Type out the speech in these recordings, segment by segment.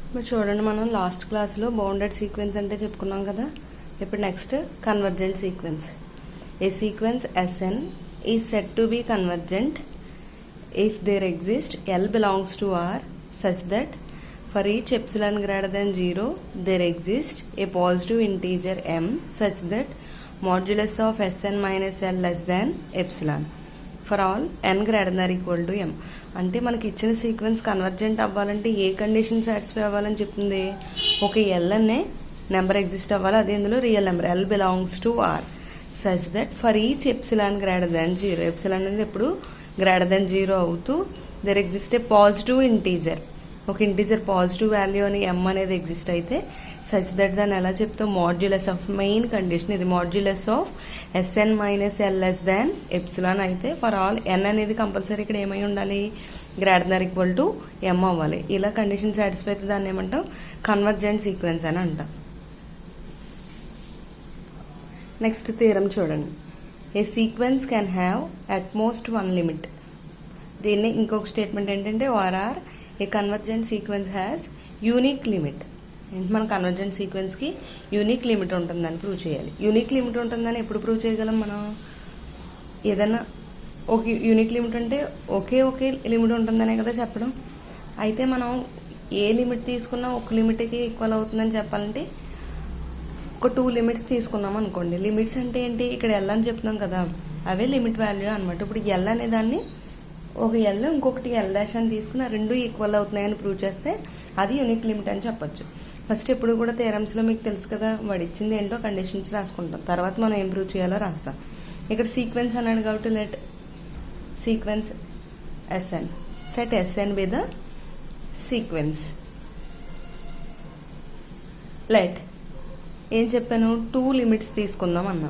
ఇప్పుడు చూడండి, మనం లాస్ట్ క్లాస్లో బౌండెడ్ సీక్వెన్స్ అంటే చెప్పుకున్నాం కదా. ఇప్పుడు next convergent sequence. A sequence Sn is set to be convergent if there exists L belongs to R such that for each epsilon greater than 0 there exists a positive integer m such that modulus of Sn minus L less than epsilon for all n greater than or equal to m. అంటే మనకి ఇచ్చిన sequence convergent అవ్వాలంటే ఏ condition satisfy అవ్వాలని చెప్తుంది? ఒక L అనే number exist అవ్వాలి, అది ఇందులో real number. L belongs to R such that for each epsilon greater than 0, epsilon అనేది ఎప్పుడు గ్రేటర్ దాన్ 0 అవుతూ there exist a positive integer, ఒక ఇంటీజర్ పాజిటివ్ వాల్యూ అని ఎం అనేది ఎగ్జిస్ట్ అయితే సచ్ దట్ దాన్ని ఎలా చెప్తాం? మాడ్యులస్ ఆఫ్, మెయిన్ కండిషన్ ఇది, modulus of Sn minus L less than epsilon అయితే ఫర్ ఆల్ ఎన్ అనేది కంపల్సరీ ఇక్కడ ఏమై ఉండాలి? గ్రేటర్ దాన్ ఈక్వల్ టు ఎం అవ్వాలి. ఇలా కండిషన్ సాటిస్ఫై అయితే దాన్ని ఏమంటాం? కన్వర్జెంట్ సీక్వెన్స్ అని అంటాం. నెక్స్ట్ థీరం చూడండి. A sequence can have at most one limit. దీన్ని ఇంకొక స్టేట్మెంట్ ఏంటంటే RR a convergent sequence has unique limit. మన కన్వర్జెంట్ సీక్వెన్స్ కి యూనిక్ లిమిట్ ఉంటుందని ప్రూవ్ చేయాలి. యూనిక్ లిమిట్ ఉంటుందని ఎప్పుడు ప్రూవ్ చేయగలం మనం? ఏదైనా ఒక యూనిక్ లిమిట్ అంటే ఒకే లిమిట్ ఉంటుందనే కదా చెప్పడం. అయితే మనం ఏ లిమిట్ తీసుకున్నా ఒక లిమిట్కి ఈక్వల్ అవుతుందని చెప్పాలంటే ఒక 2 లిమిట్స్ తీసుకున్నాం అనుకోండి. లిమిట్స్ అంటే ఏంటి? ఇక్కడ ఎల్ అని చెప్తున్నాం కదా, అవే లిమిట్ వాల్యూ అనమాట. ఇప్పుడు ఎల్ అనే దాన్ని ఒక ఎల్ ఇంకొకటి ఎల్ డాష్ అని తీసుకుని ఆ రెండు ఈక్వల్ అవుతున్నాయని ప్రూవ్ చేస్తే అది యూనిక్ లిమిట్ అని చెప్పొచ్చు. ఫస్ట్ ఎప్పుడు కూడా థియరమ్స్లో మీకు తెలుసు కదా, వాడు ఇచ్చింది ఏంటో కండిషన్స్ రాసుకుంటాం, తర్వాత మనం ఏం ప్రూవ్ చేయాలో రాస్తాం. ఇక్కడ సీక్వెన్స్ అన్నాడు కాబట్టి let sequence Sn, set Sn be the sequence. Let ఏం చెప్పాను? 2 లిమిట్స్ తీసుకుందాం అన్నా.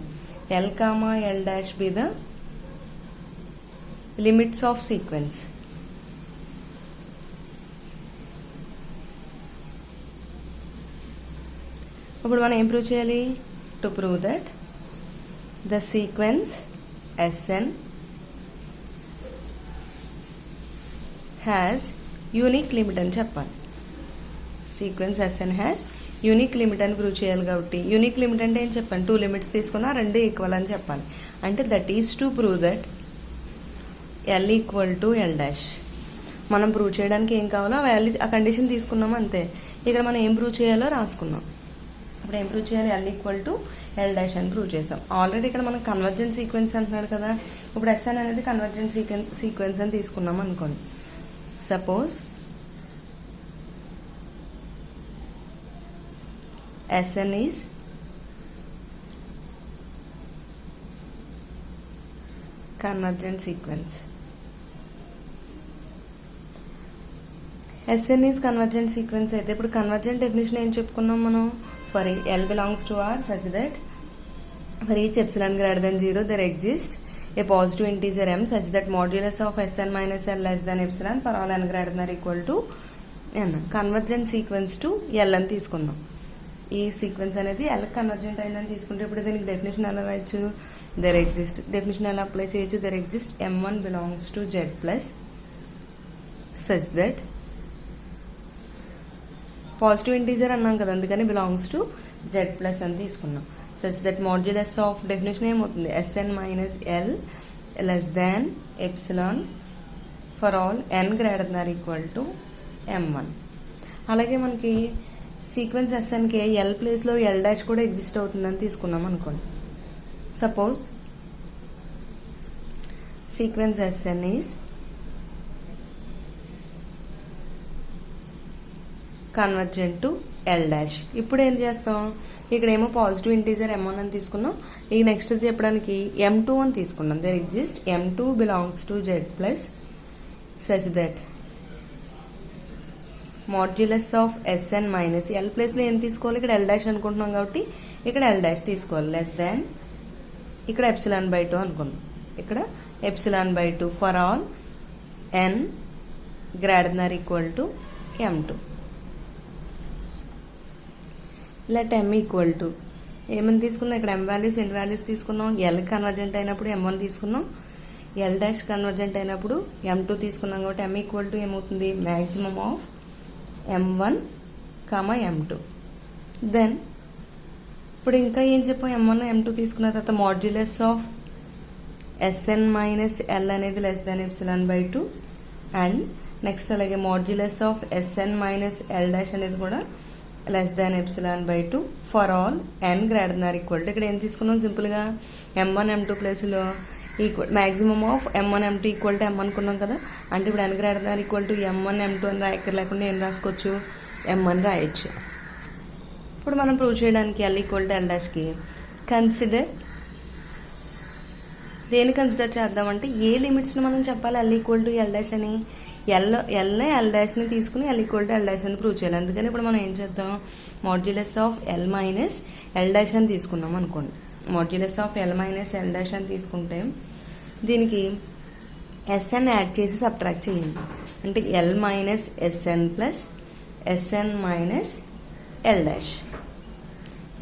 L comma L dash be the limits of sequence. ఇప్పుడు మనం ఏం ప్రూవ్ చేయాలి? To prove that the sequence Sn has unique limit అని చెప్పాలి. Sequence Sn has unique limit అని ప్రూవ్ చేయాలి కాబట్టి యూనిక్ లిమిట్ అంటే ఏం చెప్పాను? 2 లిమిట్స్ తీసుకున్నా రెండు ఈక్వల్ అని చెప్పాలి. అంటే that is to prove that L equal to L dash. మనం ప్రూవ్ చేయడానికి ఏం కావాలో ఆ కండిషన్ తీసుకున్నాం అంతే. ఇక్కడ మనం ఏం ప్రూవ్ చేయాలో రాసుకున్నాం. ఇప్పుడు ఏం ప్రూవ్ చేయాలి? L equal to L dash అని ప్రూవ్ చేసాం. ఆల్రెడీ ఇక్కడ మనం కన్వర్జెంట్ సీక్వెన్స్ అంటున్నాడు కదా. ఇప్పుడు Sn అనేది కన్వర్జెంట్ సీక్వెన్స్ అని తీసుకున్నాం అనుకోండి. Suppose Sn is convergent sequence. Sn is convergent sequence అయితే ఇప్పుడు కన్వర్జెంట్ డెఫినేషన్ ఏం చెప్పుకున్నాం మనం? For L belongs to R such that for each epsilon greater than 0 there exists a positive integer m such that modulus of Sn minus L less than epsilon for all n greater than or equal to n. Convergent sequence to L అని తీసుకుందాం. ఈ sequence అనేది L convergent అయిందని తీసుకుంటే ఇప్పుడు దీనికి definition ఎలా రాయొచ్చు? దెర్ ఎగ్జిస్ట్, డెఫినేషన్ ఎలా అప్లై చేయొచ్చు? There exist m1 belongs to z plus such that positive integer అన్నాం కదా, అందుకని బిలాంగ్స్ టు జెడ్ ప్లస్ అని తీసుకున్నాం. Such that modulus of definition ఏమవుతుంది? Sn minus L less than epsilon for all n greater than or equal to m1. అలాగే మనకి sequence Snకి L ప్లేస్లో L dash కూడా ఎగ్జిస్ట్ అవుతుందని తీసుకున్నాం అనుకోండి. Suppose sequence Sn is convergent to L dash. ఇప్పుడు ఏం చేస్తాం? ఇక్కడేమో పాజిటివ్ ఇంటీజర్ m1 అని తీసుకున్నాం. ఈ నెక్స్ట్ చెప్పడానికి m2 అని తీసుకున్నాం. There exist m2 belongs to z plus such that modulus of Sn minus L ప్లేస్లో ఏం తీసుకోవాలి? ఇక్కడ ఎల్ డాష్ అనుకుంటున్నాం కాబట్టి ఇక్కడ ఎల్ డాష్ తీసుకోవాలి. లెస్ దాన్ ఇక్కడ ఎప్సిలాన్ బై 2 అనుకున్నాం. ఇక్కడ epsilon by 2 for all n greater than or equal to m2. Let m equal to ఏమని తీసుకున్నాం? ఇక్కడ m వాల్యూస్ ఎన్ వాల్యూస్ తీసుకున్నాం. L కన్వర్జెంట్ అయినప్పుడు m1 తీసుకున్నాం. L డాష్ కన్వర్జెంట్ అయినప్పుడు m2 తీసుకున్నాం కాబట్టి m ఈక్వల్ టు ఏమవుతుంది? Maximum of m1 comma m2. Then ఇప్పుడు ఇంకా ఏం చెప్పాం, m1 m2 తీసుకున్న తర్వాత modulus of Sn minus L అనేది less than epsilon by 2 and next అలాగే modulus of Sn minus L dash అనేది కూడా less than epsilon by 2 for all n greater than or equal to. ఇక్కడ ఏం తీసుకున్నాం, సింపుల్గా m1 m2 ప్లేస్లో equal maximum of m1 m2 equal to m అనుకున్నాం కదా. అంటే ఇప్పుడు n greater than equal to m1 m2 అని ఇక్కడ లేకుండా ఏం రాసుకోవచ్చు, m1 రాయొచ్చు. ఇప్పుడు మనం ప్రూవ్ చేయడానికి L ఈక్వల్ టు L డాష్కి కన్సిడర్, దేని కన్సిడర్ చేద్దామంటే ఏ లిమిట్స్ని మనం చెప్పాలి L equal to L dash అని. L డాష్ని తీసుకుని L equal to L dash అని ప్రూవ్ చేయాలి. అందుకని ఇప్పుడు మనం ఏం చేద్దాం, modulus of L minus L dash అని తీసుకున్నాం అనుకోండి. Modulus of L minus L dash అని తీసుకుంటే దీనికి Sn యాడ్ చేసి సబ్ట్రాక్ట్ చేయండి. అంటే L minus Sn plus Sn minus L dash.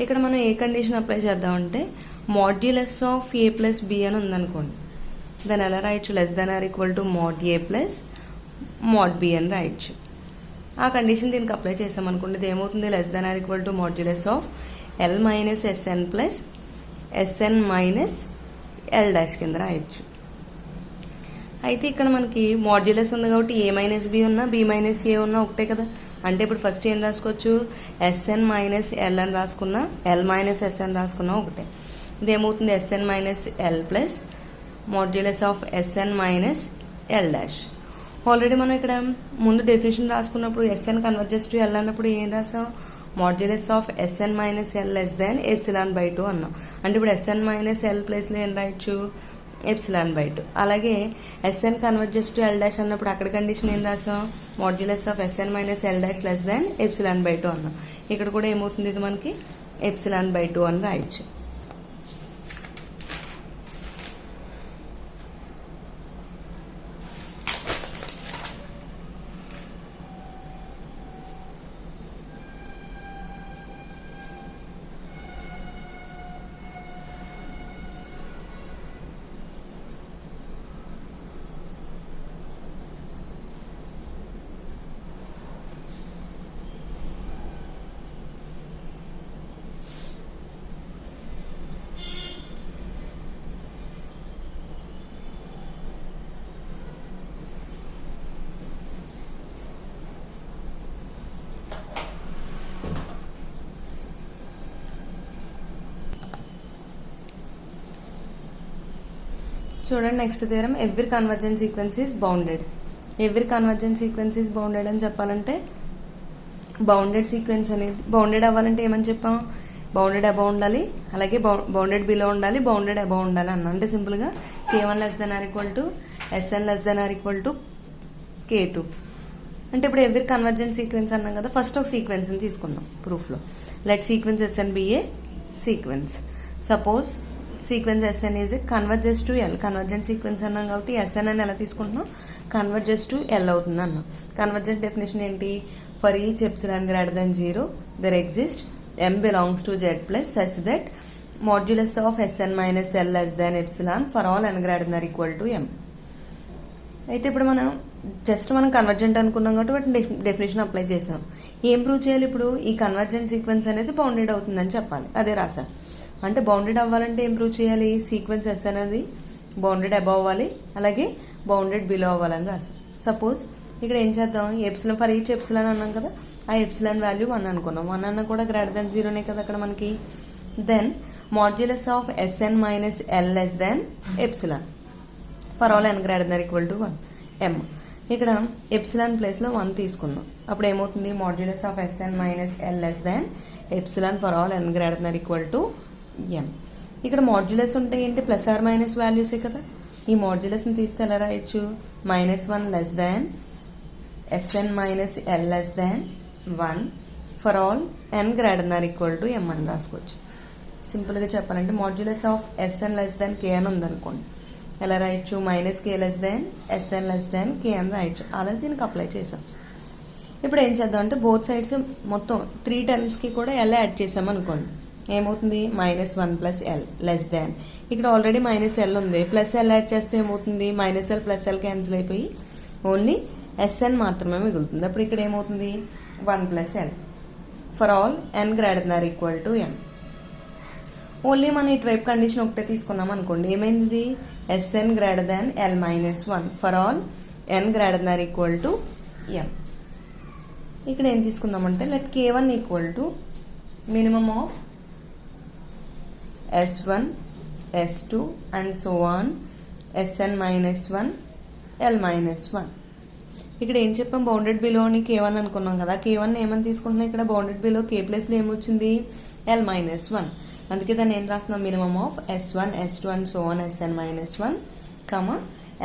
ఇక్కడ మనం ఏ కండిషన్ అప్లై చేద్దామంటే modulus of A plus B అని ఉందనుకోండి, దాన్ని ఎలా రాయొచ్చు, less than or equal to mode A plus mode B అని రాయొచ్చు. ఆ కండిషన్ దీనికి అప్లై చేసామనుకోండి, ఇది ఏమవుతుంది, less than or equal to modulus of L minus Sn plus Sn minus L dash కింద రాయొచ్చు. అయితే ఇక్కడ మనకి మాడ్యులస్ ఉంది కాబట్టి A మైనస్ B ఉన్నా B మైనస్ A ఉన్నా ఒకటే కదా. అంటే ఇప్పుడు ఫస్ట్ ఏం రాసుకోవచ్చు, Sn మైనస్ L అని రాసుకున్నా L మైనస్ Sn రాసుకున్నా ఒకటే. ఇదేమవుతుంది Sn minus L plus modulus of Sn minus L dash. Already మనం ఇక్కడ ముందు డెఫినేషన్ రాసుకున్నప్పుడు Sn కన్వర్జెస్ టు L అన్నప్పుడు ఏం రాసాం, modulus of Sn minus L less than epsilon by 2 అన్నాం. అంటే ఇప్పుడు Sn మైనస్ L ప్లేస్లో ఏం రాయొచ్చు, ఎప్సిలాన్ బై 2. అలాగే Sn converges to L dash అన్నప్పుడు అక్కడ కండిషన్ ఏం రాసాం, modulus of Sn minus L dash less than epsilon by 2 అన్నాం. ఇక్కడ కూడా ఏమవుతుంది, ఇది మనకి ఎప్సిలాన్ బై 2 అని రాయొచ్చు. చూడండి next theorem, every convergent sequence is bounded. Every convergent sequence is bounded అని చెప్పాలంటే బౌండెడ్ సీక్వెన్స్ అనేది బౌండెడ్ అవ్వాలంటే ఏమని చెప్పాం, బౌండెడ్ అబౌవ్ ఉండాలి, అలాగే బౌండెడ్ బిలో ఉండాలి, బౌండెడ్ అబౌవ్ ఉండాలి అన్న. అంటే సింపుల్గా K1 less than or equal to Sn less than or equal to K2. అంటే ఇప్పుడు ఎవ్రీ కన్వర్జెంట్ సీక్వెన్స్ అన్నాం కదా, ఫస్ట్ ఒక సీక్వెన్స్ని తీసుకుందాం ప్రూఫ్లో. Let sequence Sn be a sequence. Suppose sequence Sn is converges to L. Convergent sequence అన్నాం కాబట్టి Sn అని ఎలా తీసుకుంటున్నాం, కన్వర్జెస్ టు L అవుతుంది అన్నాం. కన్వర్జెంట్ డెఫినేషన్ ఏంటి, for each epsilon greater than 0 there exist M belongs to Z plus such that modulus of Sn minus L less than epsilon for all n greater than or equal to M. అయితే ఇప్పుడు మనం convergent అనుకున్నాం కాబట్టి వాటిని definition apply చేసాం. ఏం prove చేయాలి, ఇప్పుడు ఈ కన్వర్జెంట్ సీక్వెన్స్ అనేది బౌండెడ్ అవుతుందని చెప్పాలి. అదే రాసాం. అంటే బౌండెడ్ అవ్వాలంటే ఏం ప్రూవ్ చేయాలి, సీక్వెన్స్ S అనేది బౌండెడ్ అబౌవ్ అవ్వాలి, అలాగే బౌండెడ్ బిలో అవ్వాలని రాసాం. సపోజ్ ఇక్కడ ఏం చేద్దాం, ఎప్సిలాన్ ఫర్ ఈచ్ ఎప్సిలాన్ అన్నాం కదా, ఆ ఎప్సిలాన్ వాల్యూ 1 అనుకున్నాం. 1 అన్న కూడా గ్రేటర్ దెన్ 0నే కదా అక్కడ మనకి. Then modulus of Sn minus L less than epsilon for all n greater than equal to 1 M. ఇక్కడ ఎప్సిలాన్ ప్లేస్లో 1 తీసుకుందాం. అప్పుడు ఏమవుతుంది, modulus of Sn minus L less than epsilon for all n greater than equal to M. ఇక్కడ modulus ఉంటే ఏంటి, plus are minus వాల్యూసే కదా. ఈ మాడ్యులస్ని తీస్తే ఎలా రాయొచ్చు, -1 less than Sn minus L less than 1 for all n greater than equal to M అని రాసుకోవచ్చు. సింపుల్గా చెప్పాలంటే modulus of Sn less than K అని ఉందనుకోండి, ఎలా రాయొచ్చు, -K less than Sn less దాన్ K అని రాయొచ్చు. అలా దీనికి అప్లై చేసాం. ఇప్పుడు ఏం చేద్దాం అంటే బోత్ సైడ్స్ మొత్తం 3 టర్మ్స్కి కూడా L యాడ్ చేసాం అనుకోండి, ఏమవుతుంది, -1 ప్లస్ L లెస్ దాన్, ఇక్కడ ఆల్రెడీ -L ఉంది, ప్లస్ L యాడ్ చేస్తే ఏమవుతుంది, -L ప్లస్ L క్యాన్సిల్ అయిపోయి ఓన్లీ Sn మాత్రమే మిగులుతుంది. అప్పుడు ఇక్కడ ఏమవుతుంది, 1 plus L. For all n greater than or equal to m. Only మనం ఇటువైపు కండిషన్ ఒకటే తీసుకున్నాం అనుకోండి, ఏమైంది ఇది Sn greater than l-1 for all n greater than or equal to m. ఇక్కడ ఏం తీసుకుందామంటే let k1 equal to minimum of S1 S2 and so on Sn-1 l-1. ఇక్కడ ఏం చెప్పాం, బౌండెడ్ బిలో అని k1 అనుకున్నాం కదా, k1 ఏమని తీసుకుంటున్నాం, ఇక్కడ బౌండెడ్ బిలో k ప్లేస్లో ఏమొచ్చింది l-1, అందుకే దాన్ని ఏం రాస్తున్నాం, minimum of S1 S2 and so on Sn-1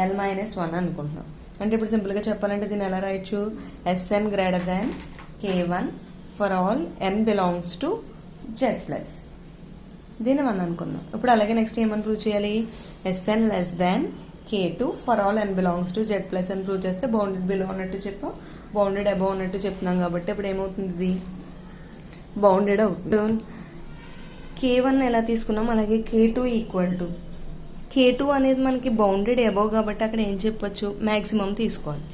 l-1 అనుకుంటున్నాం. అంటే ఇప్పుడు సింపుల్గా చెప్పాలంటే దీన్ని ఎలా రాయొచ్చు, Sn greater than k1 for all n belongs to z plus, దీన్ని 1 అనుకుందాం. ఇప్పుడు అలాగే నెక్స్ట్ ఏమని ప్రూవ్ చేయాలి, Sn less than k2 for all n belongs to z plus అని ప్రూవ్ చేస్తే బౌండెడ్ బిలో ఉన్నట్టు చెప్పాం, బౌండెడ్ అబౌవ్ ఉన్నట్టు చెప్తున్నాం కాబట్టి ఇప్పుడు ఏమవుతుంది, ఇది బౌండెడ్ అవుతుంది. k1 ఎలా తీసుకున్నాం, అలాగే k2 ఈక్వల్ టు, k2 అనేది మనకి బౌండెడ్ అబౌవ్ కాబట్టి అక్కడ ఏం చెప్పొచ్చు, మ్యాక్సిమం తీసుకోవాలి.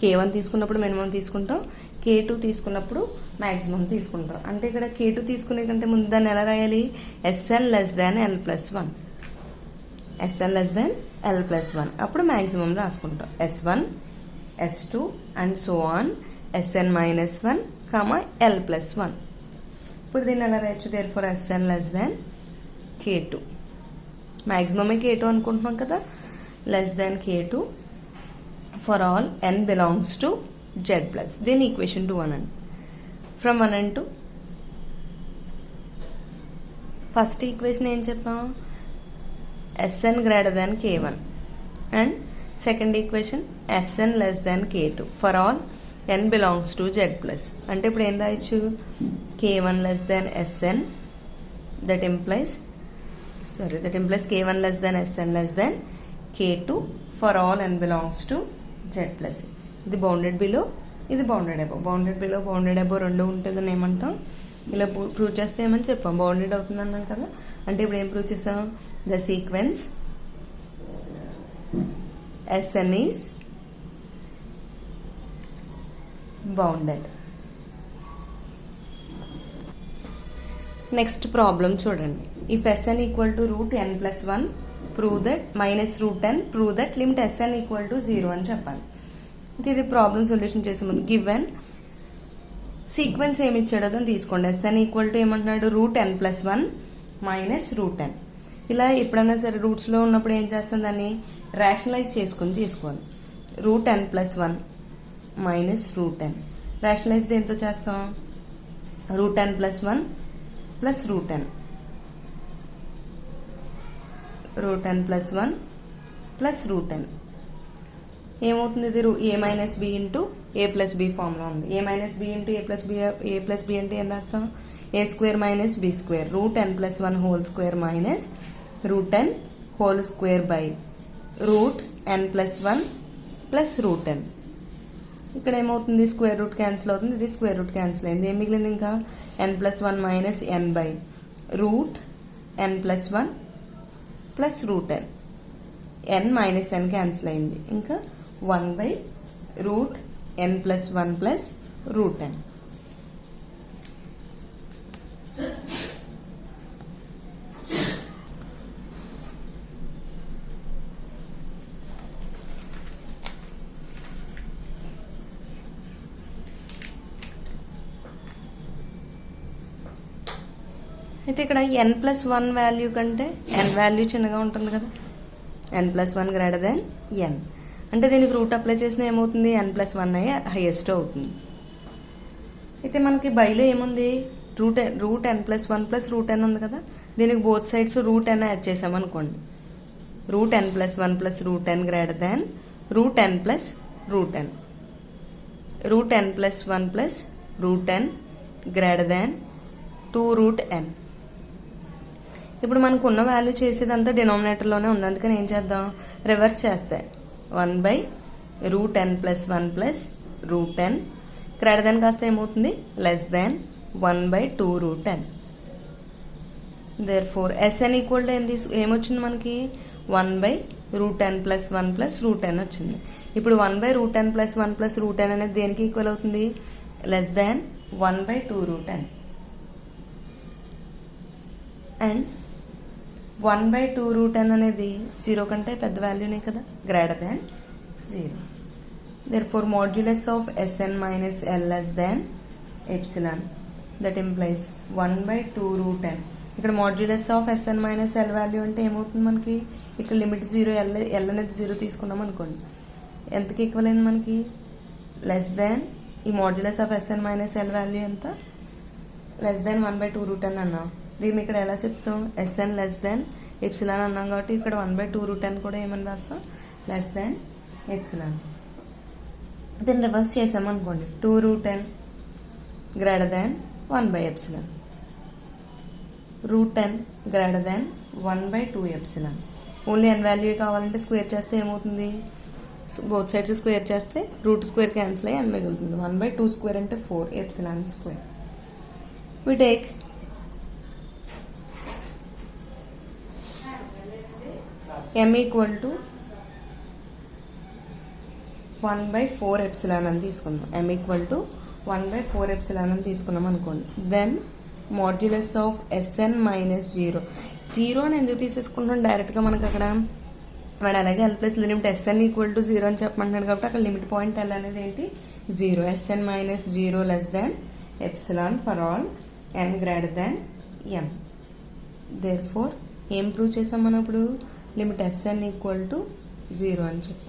k1 తీసుకున్నప్పుడు మినిమం తీసుకుంటాం, k2 తీసుకున్నప్పుడు మ్యాక్సిమం తీసుకుంటాం. అంటే ఇక్కడ k2 తీసుకునే కంటే ముందు దాన్ని ఎలా రాయాలి, Sn లెస్ దాన్ l+1, Sn లెస్ దాన్ l+1, అప్పుడు మ్యాక్సిమం రాసుకుంటాం. S1 S2 and so on Sn-1 l+1. ఇప్పుడు దీన్ని ఎలా రాయొచ్చు, therefore Sn less than k2, మ్యాక్సిమమే k2 అనుకుంటున్నాం కదా, less than k2 for all n belongs to z plus, దీని ఈక్వేషన్ 2 అనండి. ఫ్రమ్ 1 and 2 ఫస్ట్ ఈక్వేషన్ ఏం చెప్పాం, Sn greater than k1 and second equation Sn less than k2 for all n belongs to z plus. అంటే ఇప్పుడు ఏం రాయొచ్చు, k1 less than Sn, that implies k1 less than Sn less than k2 for all n belongs to z plus. ఇది bounded below, ఇది bounded above. Bounded below bounded above రెండు ఉంటుందని ఏమంటాం, ఇలా ప్రూవ్ చేస్తే ఏమని చెప్పాం, బౌండెడ్ అవుతుంది అన్నాం కదా. అంటే ఇప్పుడు ఏం ప్రూవ్ చేసాం, the sequence Sn is bounded. Next problem చూడండి, if Sn equal to √n+1 prove that -√n prove that limit Sn equal to 0 అని చెప్పాలి. ఇది ప్రాబ్లం సొల్యూషన్ చేసే ముందు గివెన్ సీక్వెన్స్ ఏమి ఇచ్చాడో దాన్ని తీసుకోండి. Sn ఈక్వల్ టు ఏమంటున్నాడు, √n+1 -√n. ఇలా ఎప్పుడైనా సరే రూట్స్లో ఉన్నప్పుడు ఏం చేస్తాం, దాన్ని రేషనలైజ్ చేసుకుని తీసుకోవాలి. √n+1 -√n రేషనలైజ్ దేంతో చేస్తాం, √n+1 plus √n, √n+1 plus √n ఏమవుతుంది, ఇది a-b ఇంటూ a+b ఫామ్లో ఉంది. a-b ఇంటూ a+b అంటే ఏం రాస్తాం, a² - b², √n+1 whole square minus √n whole square by √n+1 plus √n. ఇక్కడ ఏమవుతుంది, స్క్వేర్ రూట్ క్యాన్సిల్ అవుతుంది, ఇది స్క్వేర్ రూట్ క్యాన్సిల్ అయింది, ఏం మిగిలింది ఇంకా n+1 minus n by √n+1 plus √n, n minus n cancel అయింది, ఇంకా 1 బై √n+1 ప్లస్ √n. అయితే ఇక్కడ n+1 వాల్యూ కంటే n వాల్యూ చిన్నగా ఉంటుంది కదా, n+1 గ్రేటర్ దాన్ n, అంటే దీనికి రూట్ అప్లై చేసిన ఏమవుతుంది, n+1 అయ్యే హైయెస్ట్ అవుతుంది. అయితే మనకి బైలో ఏముంది, √n+1 ప్లస్ √n ఉంది కదా, దీనికి బోత్ సైడ్స్ √n యాడ్ చేసామనుకోండి, √n+1 ప్లస్ √n గ్రేటర్ దాన్ √n plus √n, √n+1 plus √n greater దాన్ 2√n. ఇప్పుడు మనకు ఉన్న వాల్యూ చేసేదంతా డినామినేటర్లోనే ఉంది, అందుకని ఏం చేద్దాం, రివర్స్ చేస్తే 1 by √n+1 plus √n greater than కాస్త ఏమవుతుంది, less than 1 by 2√n. Therefore Sn equal to ఏమొచ్చింది మనకి, 1 బై √n+1 ప్లస్ √n వచ్చింది. ఇప్పుడు 1 బై √n+1 ప్లస్ √n అనేది దేనికి ఈక్వల్ అవుతుంది, less than 1 by 2√n. And 1/2√n అనేది 0 కంటే పెద్ద వాల్యూనే కదా, greater than 0. Therefore modulus of Sn minus L less than epsilon. That implies 1/2√n. ఇక్కడ modulus of Sn minus L value అంటే ఏమవుతుంది మనకి, ఇక్కడ లిమిట్ 0, ఎల్ అనేది 0 తీసుకున్నాం అనుకోండి, ఎంతకి ఈక్వల్ అయింది మనకి, లెస్ దాన్ ఈ modulus of Sn minus L value ఎంత, లెస్ దాన్ 1/2√n అన్నాం. దీన్ని ఇక్కడ ఎలా చెప్తాం, Sn లెస్ దాన్ ఎప్సిలాన్ అన్నాం కాబట్టి ఇక్కడ 1/2√n కూడా ఏమని రాస్తాం, లెస్ దాన్ ఎప్సిలాన్. దీన్ని రివర్స్ చేసామనుకోండి, 2√n greater than 1/epsilon, √n greater దాన్ 1/2epsilon. ఓన్లీ n వాల్యూ కావాలంటే స్క్వేర్ చేస్తే ఏమవుతుంది, బోత్ సైడ్స్ స్క్వేర్ చేస్తే రూట్ స్క్వేర్ క్యాన్సిల్ అయ్యి n మిగులుతుంది. 1/2² అంటే 4 epsilon square. We take m equal to 1/4 epsilon అని తీసుకుందాం. m equal to 1/4 epsilon అని తీసుకున్నాం అనుకోండి. Then modulus of Sn minus 0 అని ఎందుకు తీసేసుకుంటున్నాం, డైరెక్ట్గా మనకు అక్కడ వాడు అలాగే L plus limit Sn equal to 0 అని చెప్పమంటున్నాడు కాబట్టి అక్కడ లిమిట్ పాయింట్ L అనేది ఏంటి 0. Sn minus 0 less than epsilon for all n greater than m. Therefore ఏం ప్రూవ్ చేసాం మనం ఇప్పుడు, లిమిట్ Sn ఈక్వల్ టు 0 అని చెప్పి.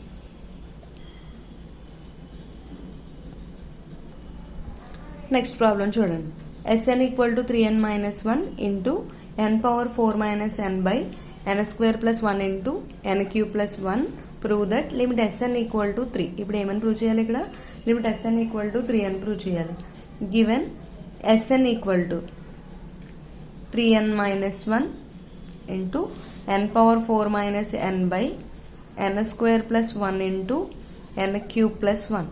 నెక్స్ట్ ప్రాబ్లం చూడండి. Sn equal to 3n minus 1 into n power 4 minus n by n square plus 1 into n cube plus 1 prove that limit Sn equal to 3. ఇప్పుడు ఏమని prove చేయాలి, ఇక్కడ limit Sn equal to 3 అని prove చేయాలి. Given Sn equal to 3n minus 1 into n power 4 minus n by n square plus 1 into n cube plus 1.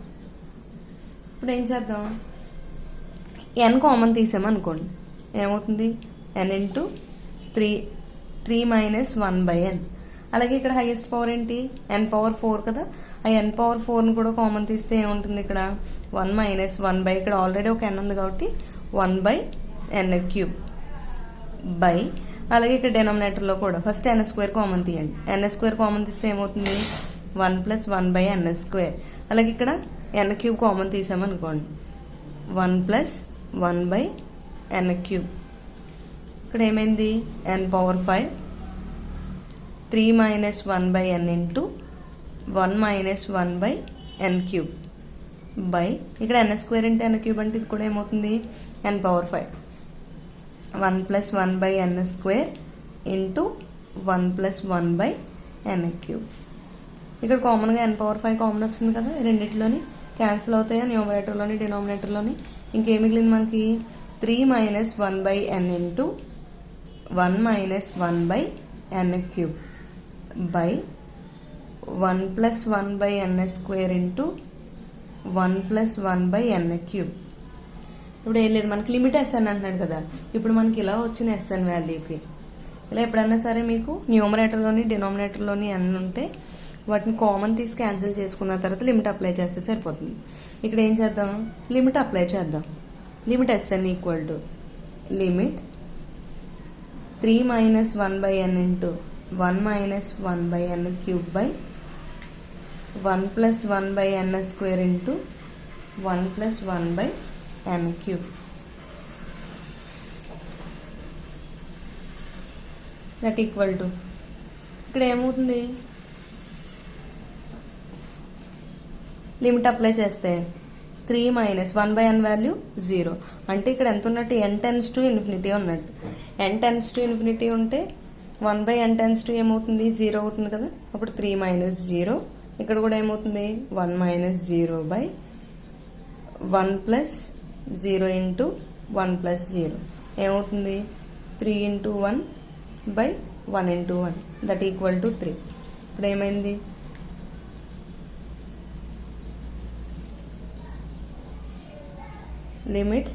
ఇప్పుడు ఏం చేద్దాం, n common తీసామనుకోండి ఏమవుతుంది, n ఇంటూ 3 మైనస్ 1/n. అలాగే ఇక్కడ హైయెస్ట్ పవర్ ఏంటి, n power 4 కదా, ఆ n పవర్ 4ని కూడా కామన్ తీస్తే ఏముంటుంది, ఇక్కడ 1 మైనస్ 1/, ఇక్కడ ఆల్రెడీ ఒక n ఉంది కాబట్టి 1/n³ బై, అలాగే ఇక్కడ డెనామినేటర్లో కూడా ఫస్ట్ n² కామన్ తీయండి. n² కామన్ తీస్తే ఏమవుతుంది, 1 ప్లస్ 1/n². అలాగే ఇక్కడ n³ కామన్ తీసామనుకోండి, 1 ప్లస్ 1/n³. ఇక్కడ ఏమైంది, n power 5 3 minus 1/n into 1 minus 1/n³ by, ఇక్కడ n² ఇంటూ n³ అంటే ఇది కూడా ఏమవుతుంది, n power 5 1 plus 1/n² into 1 plus 1/n³. ఇక్కడ కామన్గా n పవర్ 5 కామన్ వచ్చింది కదా, రెండింటిలోని క్యాన్సిల్ అవుతాయా న్యూమరేటర్లోని డినామినేటర్లోని. ఇంకేం మిగిలింది మనకి, 3 minus 1/n into 1 minus 1/n³ by 1 plus 1/n² into 1 plus 1/n³. ఇప్పుడు ఏం లేదు, మనకి లిమిట్ Sn అంటున్నాడు కదా, ఇప్పుడు మనకి ఇలా వచ్చిన Sn వాల్యూకి ఇలా ఎప్పుడన్నా సరే మీకు న్యూమరేటర్లోని డినామినేటర్లోని n ఉంటే వాటిని కామన్ తీసి క్యాన్సిల్ చేసుకున్న తర్వాత లిమిట్ అప్లై చేస్తే సరిపోతుంది. ఇక్కడ ఏం చేద్దాం, లిమిట్ అప్లై చేద్దాం. Limit Sn equal to limit 3 minus 1/n into 1 minus 1/n³ by 1 plus 1/n² into 1 plus 1/n³. That equal to, ఇక్కడ ఏమవుతుంది, లిమిట్ అప్లై చేస్తే 3 మైనస్ 1/n వాల్యూ 0 అంటే ఇక్కడ ఎంత ఉన్నట్టు, n టెన్స్ టు ఇన్ఫినిటీ ఉన్నట్టు. n టెన్స్ టు ఇన్ఫినిటీ ఉంటే 1/n tends to ఏమవుతుంది, 0 అవుతుంది కదా. అప్పుడు 3 మైనస్ 0, ఇక్కడ కూడా ఏమవుతుంది, 1 minus 0 by 1 plus 0 into 1 plus 0 ఏమవుతుంది, 3 into 1 by 1 into 1 that equal to 3. ఇప్పుడు ఏమైంది, లిమిట్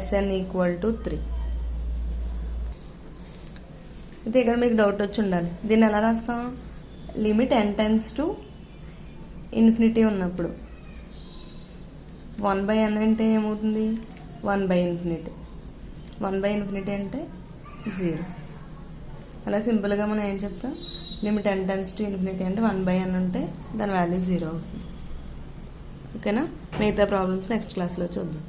Sn ఈక్వల్ టు 3. అయితే ఇక్కడ మీకు డౌట్ వచ్చి ఉండాలి, దీన్ని ఎలా రాస్తాం, limit n tends to infinity ఉన్నప్పుడు 1/n అంటే ఏమవుతుంది, 1/∞. 1/∞ అంటే 0. అలా సింపుల్గా మనం ఏం చెప్తాం, limit n tends to infinity అంటే 1/n ఉంటే దాని వాల్యూ 0 అవుతుంది. ఓకేనా? మిగతా ప్రాబ్లమ్స్ నెక్స్ట్ క్లాస్లో చూద్దాం.